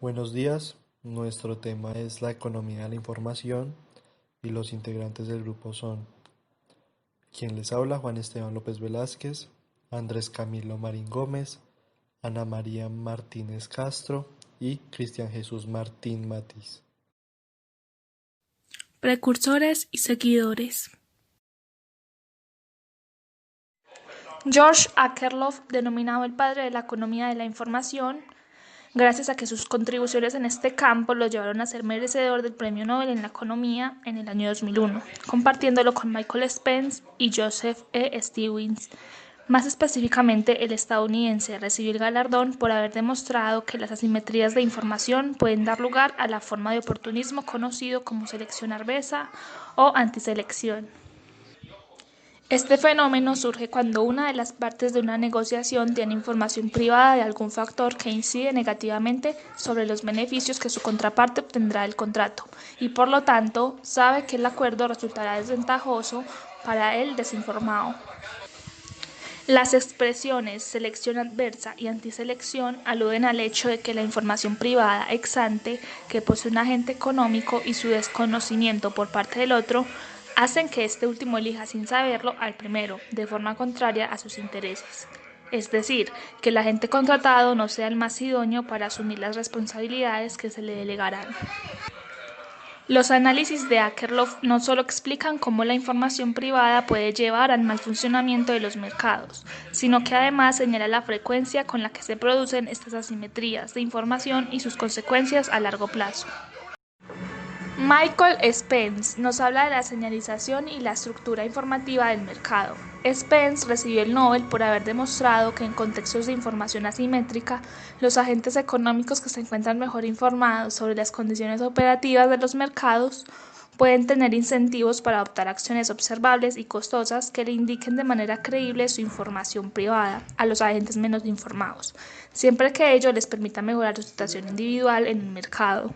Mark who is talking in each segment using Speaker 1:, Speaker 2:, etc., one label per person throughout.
Speaker 1: Buenos días, nuestro tema es la economía de la información y los integrantes del grupo son quien les habla, Juan Esteban López Velázquez, Andrés Camilo Marín Gómez, Ana María Martínez Castro y Cristian Jesús Martín Matiz.
Speaker 2: Precursores y seguidores.
Speaker 3: George Akerlof, denominado el padre de la economía de la información, gracias a que sus contribuciones en este campo lo llevaron a ser merecedor del Premio Nobel en la Economía en el año 2001, compartiéndolo con Michael Spence y Joseph E. Stiglitz. Más específicamente, el estadounidense recibió el galardón por haber demostrado que las asimetrías de información pueden dar lugar a la forma de oportunismo conocido como selección adversa o antiselección. Este fenómeno surge cuando una de las partes de una negociación tiene información privada de algún factor que incide negativamente sobre los beneficios que su contraparte obtendrá del contrato y por lo tanto sabe que el acuerdo resultará desventajoso para el desinformado. Las expresiones selección adversa y antiselección aluden al hecho de que la información privada ex ante que posee un agente económico y su desconocimiento por parte del otro hacen que este último elija sin saberlo al primero, de forma contraria a sus intereses. Es decir, que el agente contratado no sea el más idóneo para asumir las responsabilidades que se le delegarán. Los análisis de Akerlof no solo explican cómo la información privada puede llevar al mal funcionamiento de los mercados, sino que además señala la frecuencia con la que se producen estas asimetrías de información y sus consecuencias a largo plazo. Michael Spence nos habla de la señalización y la estructura informativa del mercado. Spence recibió el Nobel por haber demostrado que en contextos de información asimétrica, los agentes económicos que se encuentran mejor informados sobre las condiciones operativas de los mercados pueden tener incentivos para adoptar acciones observables y costosas que le indiquen de manera creíble su información privada a los agentes menos informados, siempre que ello les permita mejorar su situación individual en el mercado.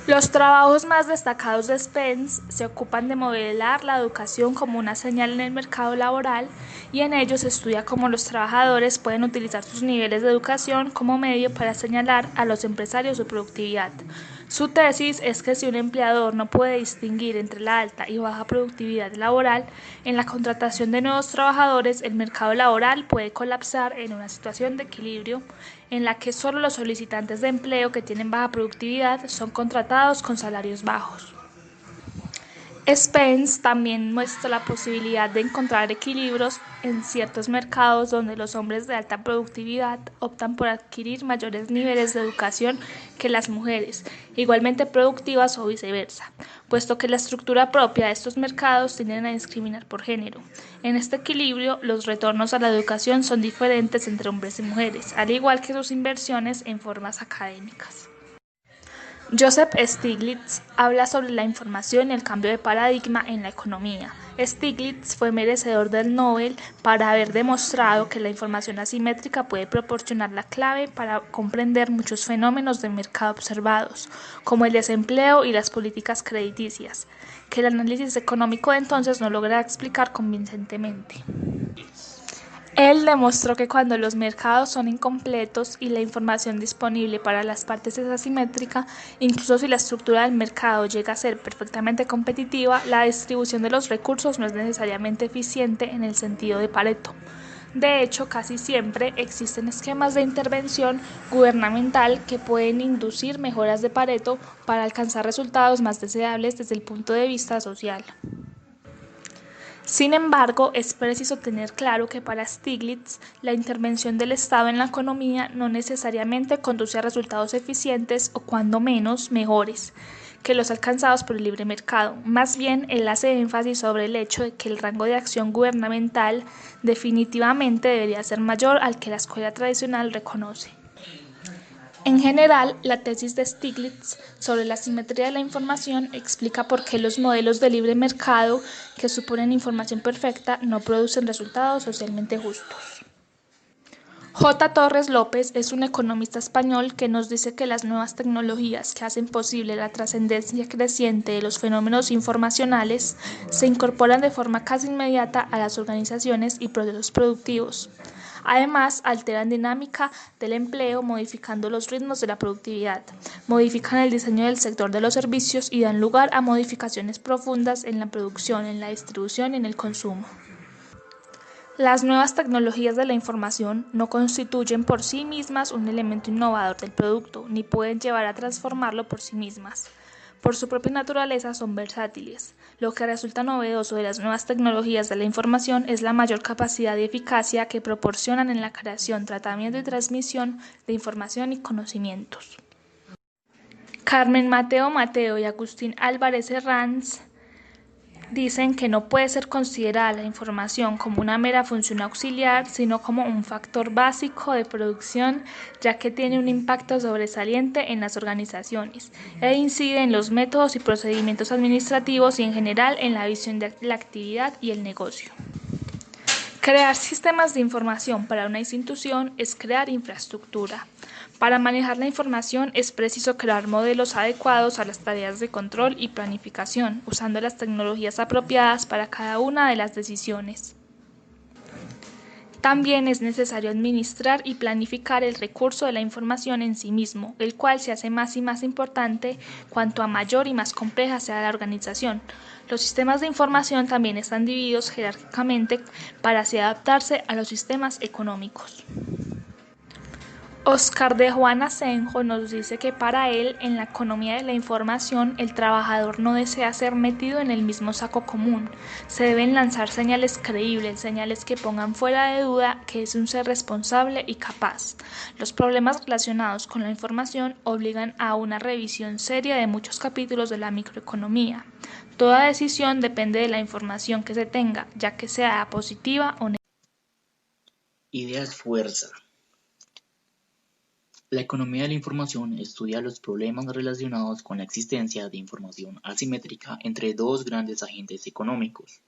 Speaker 3: Los trabajos más destacados de Spence se ocupan de modelar la educación como una señal en el mercado laboral y en ellos se estudia cómo los trabajadores pueden utilizar sus niveles de educación como medio para señalar a los empresarios su productividad. Su tesis es que si un empleador no puede distinguir entre la alta y baja productividad laboral, en la contratación de nuevos trabajadores el mercado laboral puede colapsar en una situación de equilibrio en la que solo los solicitantes de empleo que tienen baja productividad son contratados con salarios bajos. Spence también muestra la posibilidad de encontrar equilibrios en ciertos mercados donde los hombres de alta productividad optan por adquirir mayores niveles de educación que las mujeres, igualmente productivas o viceversa, puesto que la estructura propia de estos mercados tienden a discriminar por género. En este equilibrio, los retornos a la educación son diferentes entre hombres y mujeres, al igual que sus inversiones en formas académicas. Joseph Stiglitz habla sobre la información y el cambio de paradigma en la economía. Stiglitz fue merecedor del Nobel para haber demostrado que la información asimétrica puede proporcionar la clave para comprender muchos fenómenos del mercado observados, como el desempleo y las políticas crediticias, que el análisis económico de entonces no logra explicar convincentemente. Él demostró que cuando los mercados son incompletos y la información disponible para las partes es asimétrica, incluso si la estructura del mercado llega a ser perfectamente competitiva, la distribución de los recursos no es necesariamente eficiente en el sentido de Pareto. De hecho, casi siempre existen esquemas de intervención gubernamental que pueden inducir mejoras de Pareto para alcanzar resultados más deseables desde el punto de vista social. Sin embargo, es preciso tener claro que para Stiglitz, la intervención del Estado en la economía no necesariamente conduce a resultados eficientes o, cuando menos, mejores que los alcanzados por el libre mercado. Más bien, él hace énfasis sobre el hecho de que el rango de acción gubernamental definitivamente debería ser mayor al que la escuela tradicional reconoce. En general, la tesis de Stiglitz sobre la simetría de la información explica por qué los modelos de libre mercado que suponen información perfecta no producen resultados socialmente justos. J. Torres López es un economista español que nos dice que las nuevas tecnologías que hacen posible la trascendencia creciente de los fenómenos informacionales se incorporan de forma casi inmediata a las organizaciones y procesos productivos. Además, alteran dinámica del empleo, modificando los ritmos de la productividad, modifican el diseño del sector de los servicios y dan lugar a modificaciones profundas en la producción, en la distribución y en el consumo. Las nuevas tecnologías de la información no constituyen por sí mismas un elemento innovador del producto, ni pueden llevar a transformarlo por sí mismas. Por su propia naturaleza son versátiles. Lo que resulta novedoso de las nuevas tecnologías de la información es la mayor capacidad y eficacia que proporcionan en la creación, tratamiento y transmisión de información y conocimientos. Carmen Mateo y Agustín Álvarez Herranz dicen que no puede ser considerada la información como una mera función auxiliar, sino como un factor básico de producción, ya que tiene un impacto sobresaliente en las organizaciones e incide en los métodos y procedimientos administrativos y en general en la visión de la actividad y el negocio. Crear sistemas de información para una institución es crear infraestructura. Para manejar la información es preciso crear modelos adecuados a las tareas de control y planificación, usando las tecnologías apropiadas para cada una de las decisiones. También es necesario administrar y planificar el recurso de la información en sí mismo, el cual se hace más y más importante cuanto a mayor y más compleja sea la organización. Los sistemas de información también están divididos jerárquicamente para así adaptarse a los sistemas económicos. Oscar de Juan Asenjo nos dice que para él, en la economía de la información, el trabajador no desea ser metido en el mismo saco común. Se deben lanzar señales creíbles, señales que pongan fuera de duda que es un ser responsable y capaz. Los problemas relacionados con la información obligan a una revisión seria de muchos capítulos de la microeconomía. Toda decisión depende de la información que se tenga, ya que sea positiva o negativa.
Speaker 4: Ideas fuerza. La economía de la información estudia los problemas relacionados con la existencia de información asimétrica entre dos grandes agentes económicos.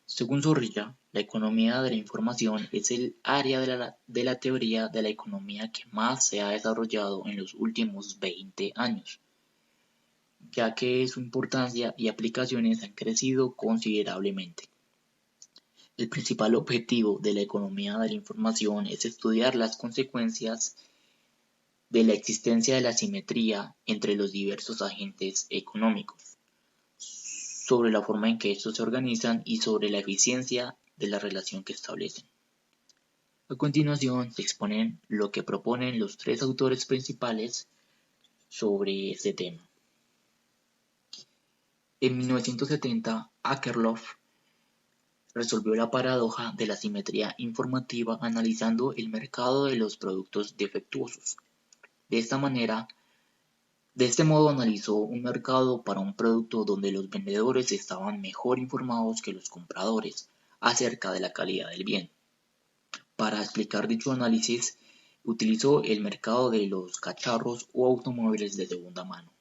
Speaker 4: Según Zorrilla, la economía de la información es el área de la teoría de la economía que más se ha desarrollado en los últimos 20 años, ya que su importancia y aplicaciones han crecido considerablemente. El principal objetivo de la economía de la información es estudiar las consecuencias de la existencia de la asimetría entre los diversos agentes económicos, sobre la forma en que estos se organizan y sobre la eficiencia de la relación que establecen. A continuación se exponen lo que proponen los tres autores principales sobre este tema. En 1970, Akerlof resolvió la paradoja de la asimetría informativa analizando el mercado de los productos defectuosos. De este modo analizó un mercado para un producto donde los vendedores estaban mejor informados que los compradores acerca de la calidad del bien. Para explicar dicho análisis, utilizó el mercado de los cacharros o automóviles de segunda mano.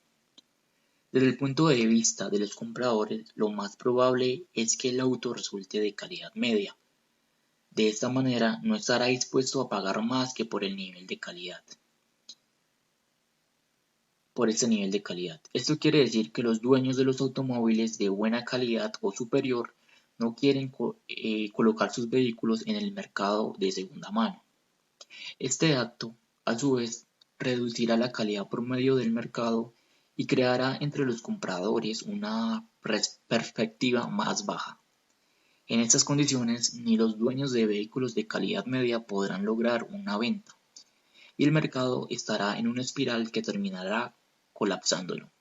Speaker 4: Desde el punto de vista de los compradores, lo más probable es que el auto resulte de calidad media. De esta manera, no estará dispuesto a pagar más que por este nivel de calidad. Esto quiere decir que los dueños de los automóviles de buena calidad o superior no quieren colocar sus vehículos en el mercado de segunda mano. Este acto, a su vez, reducirá la calidad promedio del mercado y creará entre los compradores una perspectiva más baja. En estas condiciones, ni los dueños de vehículos de calidad media podrán lograr una venta, y el mercado estará en una espiral que terminará colapsándolo.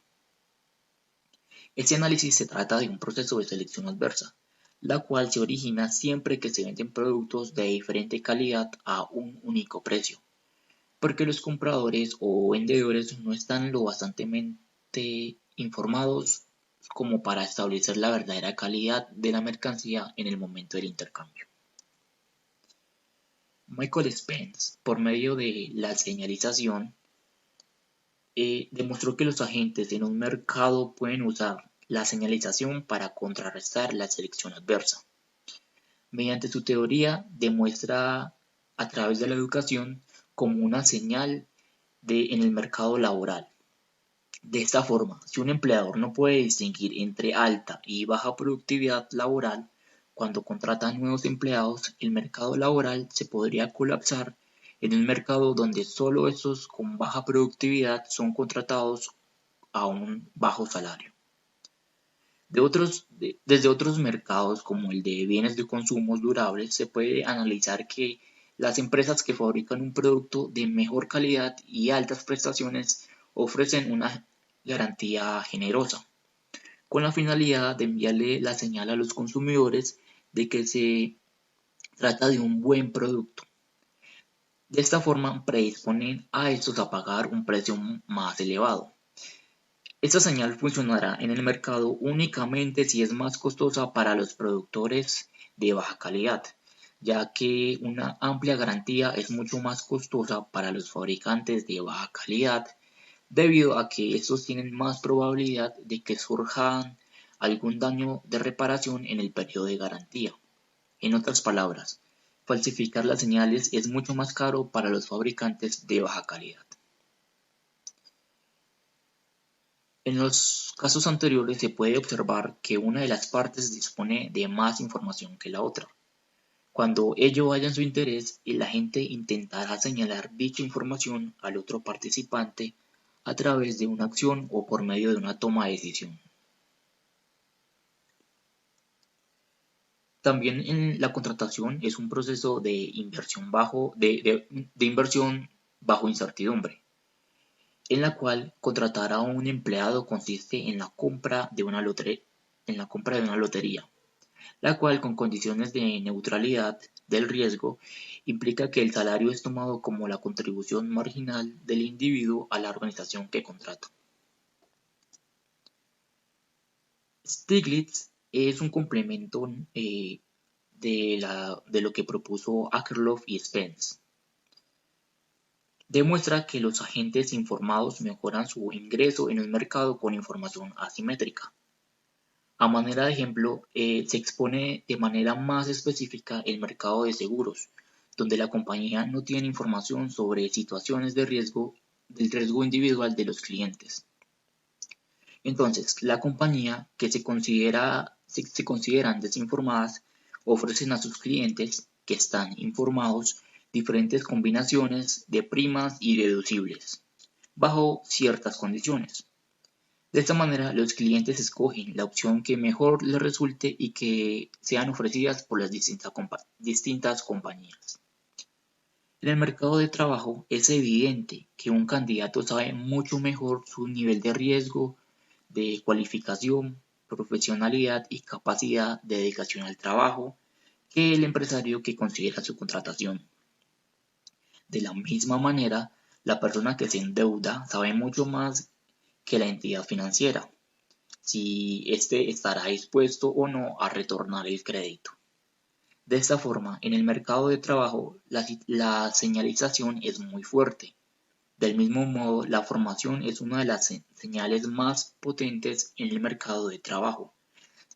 Speaker 4: Este análisis se trata de un proceso de selección adversa, la cual se origina siempre que se venden productos de diferente calidad a un único precio, porque los compradores o vendedores no están lo bastantemente informados como para establecer la verdadera calidad de la mercancía en el momento del intercambio. Michael Spence, por medio de la señalización, demostró que los agentes en un mercado pueden usar la señalización para contrarrestar la selección adversa. Mediante su teoría, demuestra a través de la educación como una señal en el mercado laboral. De esta forma, si un empleador no puede distinguir entre alta y baja productividad laboral, cuando contratan nuevos empleados, el mercado laboral se podría colapsar en un mercado donde solo esos con baja productividad son contratados a un bajo salario. Desde otros mercados, como el de bienes de consumo durables, se puede analizar que las empresas que fabrican un producto de mejor calidad y altas prestaciones ofrecen una garantía generosa, con la finalidad de enviarle la señal a los consumidores de que se trata de un buen producto. De esta forma predisponen a estos a pagar un precio más elevado. Esta señal funcionará en el mercado únicamente si es más costosa para los productores de baja calidad, ya que una amplia garantía es mucho más costosa para los fabricantes de baja calidad, debido a que estos tienen más probabilidad de que surja algún daño de reparación en el periodo de garantía. En otras palabras, falsificar las señales es mucho más caro para los fabricantes de baja calidad. En los casos anteriores se puede observar que una de las partes dispone de más información que la otra. Cuando ello vaya en su interés, el agente intentará señalar dicha información al otro participante a través de una acción o por medio de una toma de decisión. También en la contratación es un proceso de inversión bajo incertidumbre, en la cual contratar a un empleado consiste en la compra de una lotería, la cual, con condiciones de neutralidad del riesgo, implica que el salario es tomado como la contribución marginal del individuo a la organización que contrata. Stiglitz es un complemento de lo que propuso Akerlof y Spence. Demuestra que los agentes informados mejoran su ingreso en un mercado con información asimétrica. A manera de ejemplo, se expone de manera más específica el mercado de seguros, donde la compañía no tiene información sobre situaciones del riesgo individual de los clientes. Entonces, la compañía que se consideran desinformadas ofrecen a sus clientes que están informados diferentes combinaciones de primas y deducibles, bajo ciertas condiciones. De esta manera, los clientes escogen la opción que mejor les resulte y que sean ofrecidas por las distintas compañías. En el mercado de trabajo es evidente que un candidato sabe mucho mejor su nivel de riesgo, de cualificación, profesionalidad y capacidad de dedicación al trabajo que el empresario que considera su contratación. De la misma manera, la persona que se endeuda sabe mucho más que la entidad financiera, si éste estará dispuesto o no a retornar el crédito. De esta forma, en el mercado de trabajo, la señalización es muy fuerte. Del mismo modo, la formación es una de las señales más potentes en el mercado de trabajo,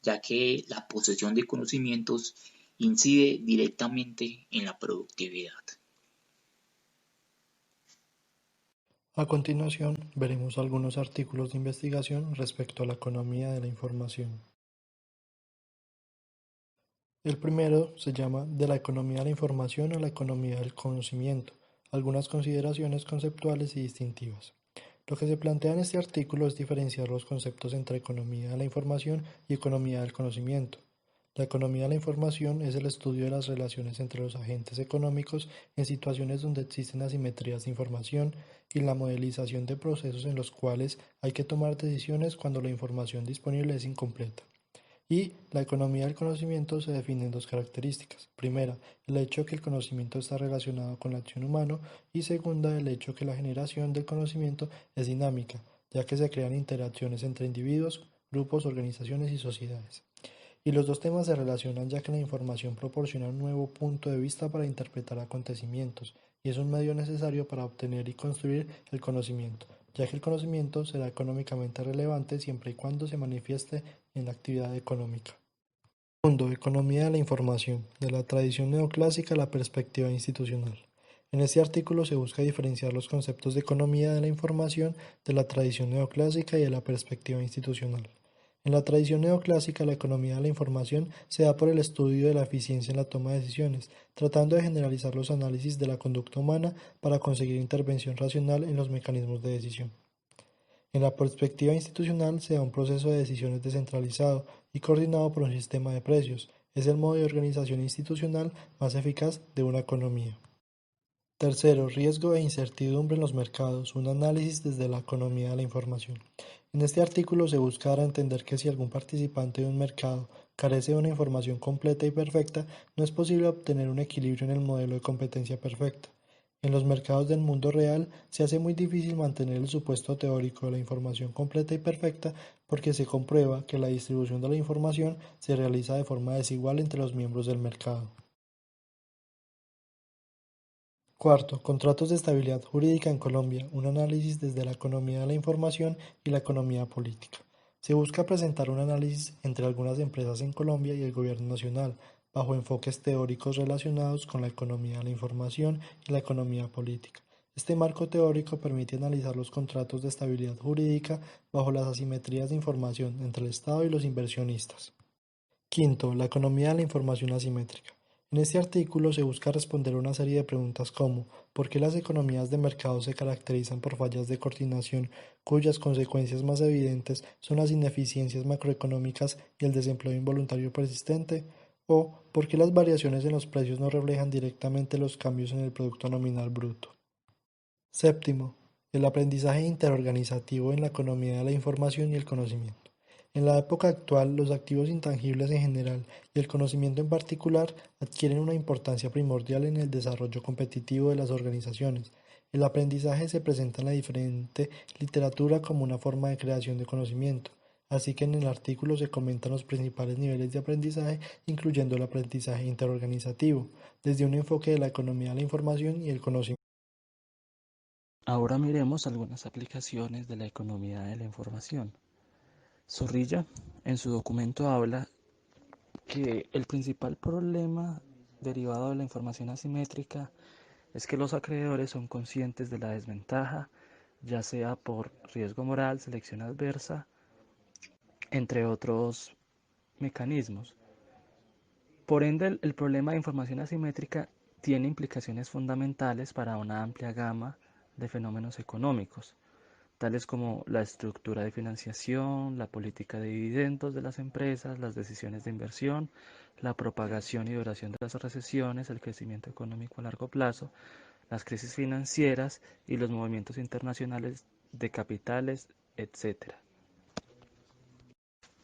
Speaker 4: ya que la posesión de conocimientos incide directamente en la productividad.
Speaker 1: A continuación, veremos algunos artículos de investigación respecto a la economía de la información. El primero se llama De la economía de la información a la economía del conocimiento, algunas consideraciones conceptuales y distintivas. Lo que se plantea en este artículo es diferenciar los conceptos entre economía de la información y economía del conocimiento. La economía de la información es el estudio de las relaciones entre los agentes económicos en situaciones donde existen asimetrías de información y la modelización de procesos en los cuales hay que tomar decisiones cuando la información disponible es incompleta. Y la economía del conocimiento se define en dos características. Primera, el hecho que el conocimiento está relacionado con la acción humana y segunda, el hecho que la generación del conocimiento es dinámica, ya que se crean interacciones entre individuos, grupos, organizaciones y sociedades. Y los dos temas se relacionan ya que la información proporciona un nuevo punto de vista para interpretar acontecimientos y es un medio necesario para obtener y construir el conocimiento, ya que el conocimiento será económicamente relevante siempre y cuando se manifieste en la actividad económica. Segundo, economía de la información, de la tradición neoclásica a la perspectiva institucional. En este artículo se busca diferenciar los conceptos de economía de la información de la tradición neoclásica y de la perspectiva institucional. En la tradición neoclásica, la economía de la información se da por el estudio de la eficiencia en la toma de decisiones, tratando de generalizar los análisis de la conducta humana para conseguir intervención racional en los mecanismos de decisión. En la perspectiva institucional se da un proceso de decisiones descentralizado y coordinado por un sistema de precios. Es el modo de organización institucional más eficaz de una economía. Tercero, riesgo e incertidumbre en los mercados, un análisis desde la economía de la información. En este artículo se busca dar a entender que si algún participante de un mercado carece de una información completa y perfecta, no es posible obtener un equilibrio en el modelo de competencia perfecta. En los mercados del mundo real se hace muy difícil mantener el supuesto teórico de la información completa y perfecta porque se comprueba que la distribución de la información se realiza de forma desigual entre los miembros del mercado. Cuarto, contratos de estabilidad jurídica en Colombia, un análisis desde la economía de la información y la economía política. Se busca presentar un análisis entre algunas empresas en Colombia y el gobierno nacional, bajo enfoques teóricos relacionados con la economía de la información y la economía política. Este marco teórico permite analizar los contratos de estabilidad jurídica bajo las asimetrías de información entre el Estado y los inversionistas. Quinto, la economía de la información asimétrica. En este artículo se busca responder una serie de preguntas como ¿por qué las economías de mercado se caracterizan por fallas de coordinación cuyas consecuencias más evidentes son las ineficiencias macroeconómicas y el desempleo involuntario persistente? ¿O por qué las variaciones en los precios no reflejan directamente los cambios en el producto nominal bruto? Séptimo, el aprendizaje interorganizativo en la economía de la información y el conocimiento. En la época actual, los activos intangibles en general y el conocimiento en particular adquieren una importancia primordial en el desarrollo competitivo de las organizaciones. El aprendizaje se presenta en la diferente literatura como una forma de creación de conocimiento, así que en el artículo se comentan los principales niveles de aprendizaje, incluyendo el aprendizaje interorganizativo, desde un enfoque de la economía de la información y el conocimiento.
Speaker 5: Ahora miremos algunas aplicaciones de la economía de la información. Zorrilla en su documento habla que el principal problema derivado de la información asimétrica es que los acreedores son conscientes de la desventaja, ya sea por riesgo moral, selección adversa, entre otros mecanismos. Por ende, el problema de información asimétrica tiene implicaciones fundamentales para una amplia gama de fenómenos económicos, tales como la estructura de financiación, la política de dividendos de las empresas, las decisiones de inversión, la propagación y duración de las recesiones, el crecimiento económico a largo plazo, las crisis financieras y los movimientos internacionales de capitales, etc.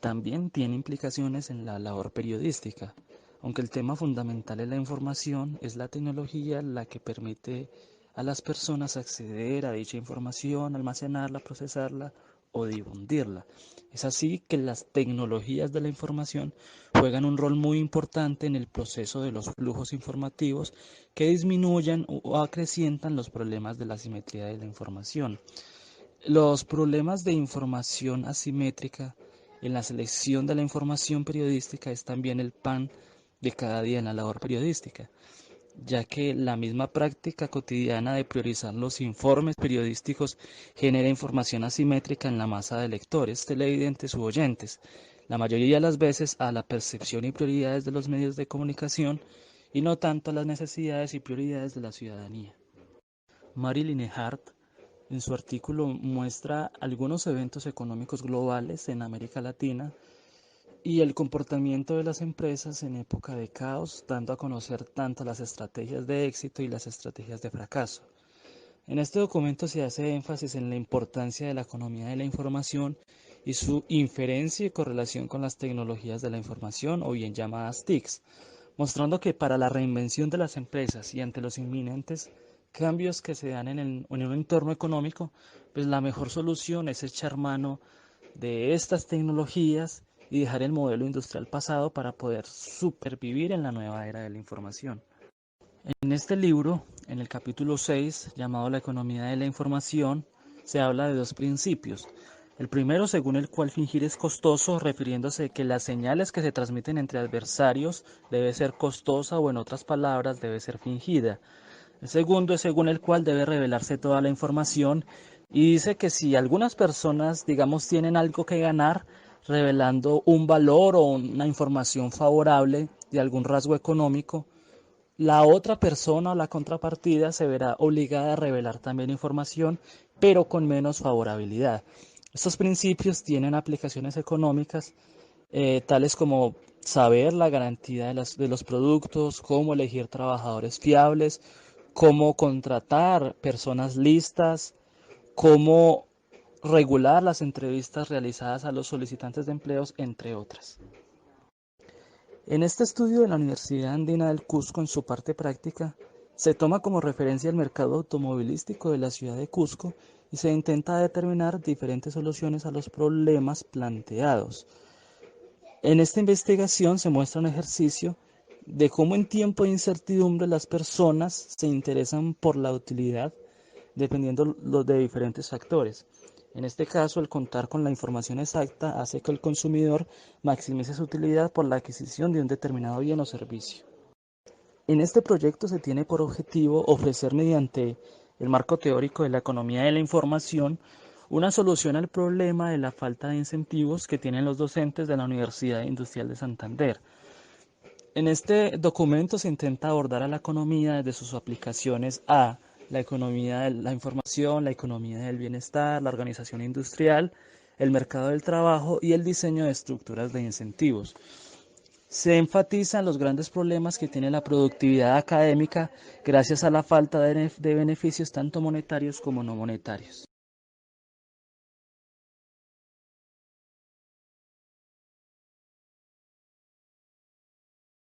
Speaker 5: También tiene implicaciones en la labor periodística, aunque el tema fundamental en la información es la tecnología la que permite a las personas acceder a dicha información, almacenarla, procesarla o difundirla. Es así que las tecnologías de la información juegan un rol muy importante en el proceso de los flujos informativos que disminuyan o acrecientan los problemas de la asimetría de la información. Los problemas de información asimétrica en la selección de la información periodística es también el pan de cada día en la labor periodística, ya que la misma práctica cotidiana de priorizar los informes periodísticos genera información asimétrica en la masa de lectores, televidentes u oyentes, la mayoría de las veces a la percepción y prioridades de los medios de comunicación y no tanto a las necesidades y prioridades de la ciudadanía. Mary Linehan en su artículo muestra algunos eventos económicos globales en América Latina y el comportamiento de las empresas en época de caos, dando a conocer tanto las estrategias de éxito y las estrategias de fracaso. En este documento se hace énfasis en la importancia de la economía de la información y su inferencia y correlación con las tecnologías de la información, o bien llamadas TICs, mostrando que para la reinvención de las empresas y ante los inminentes cambios que se dan en un entorno económico, pues la mejor solución es echar mano de estas tecnologías y dejar el modelo industrial pasado para poder supervivir en la nueva era de la información. En este libro, en el capítulo 6, llamado La economía de la información, se habla de dos principios. El primero, según el cual fingir es costoso, refiriéndose a que las señales que se transmiten entre adversarios debe ser costosa o en otras palabras debe ser fingida. El segundo es según el cual debe revelarse toda la información y dice que si algunas personas, digamos, tienen algo que ganar, revelando un valor o una información favorable de algún rasgo económico, la otra persona o la contrapartida se verá obligada a revelar también información, pero con menos favorabilidad. Estos principios tienen aplicaciones económicas, tales como saber la garantía de los productos, cómo elegir trabajadores fiables, cómo contratar personas listas, cómo regular las entrevistas realizadas a los solicitantes de empleos, entre otras. En este estudio de la Universidad Andina del Cusco, en su parte práctica, se toma como referencia el mercado automovilístico de la ciudad de Cusco y se intenta determinar diferentes soluciones a los problemas planteados. En esta investigación se muestra un ejercicio de cómo en tiempo de incertidumbre las personas se interesan por la utilidad dependiendo de diferentes factores. En este caso, el contar con la información exacta hace que el consumidor maximice su utilidad por la adquisición de un determinado bien o servicio. En este proyecto se tiene por objetivo ofrecer mediante el marco teórico de la economía de la información una solución al problema de la falta de incentivos que tienen los docentes de la Universidad Industrial de Santander. En este documento se intenta abordar a la economía desde sus aplicaciones a la economía de la información, la economía del bienestar, la organización industrial, el mercado del trabajo y el diseño de estructuras de incentivos. Se enfatizan los grandes problemas que tiene la productividad académica gracias a la falta de beneficios tanto monetarios como no monetarios.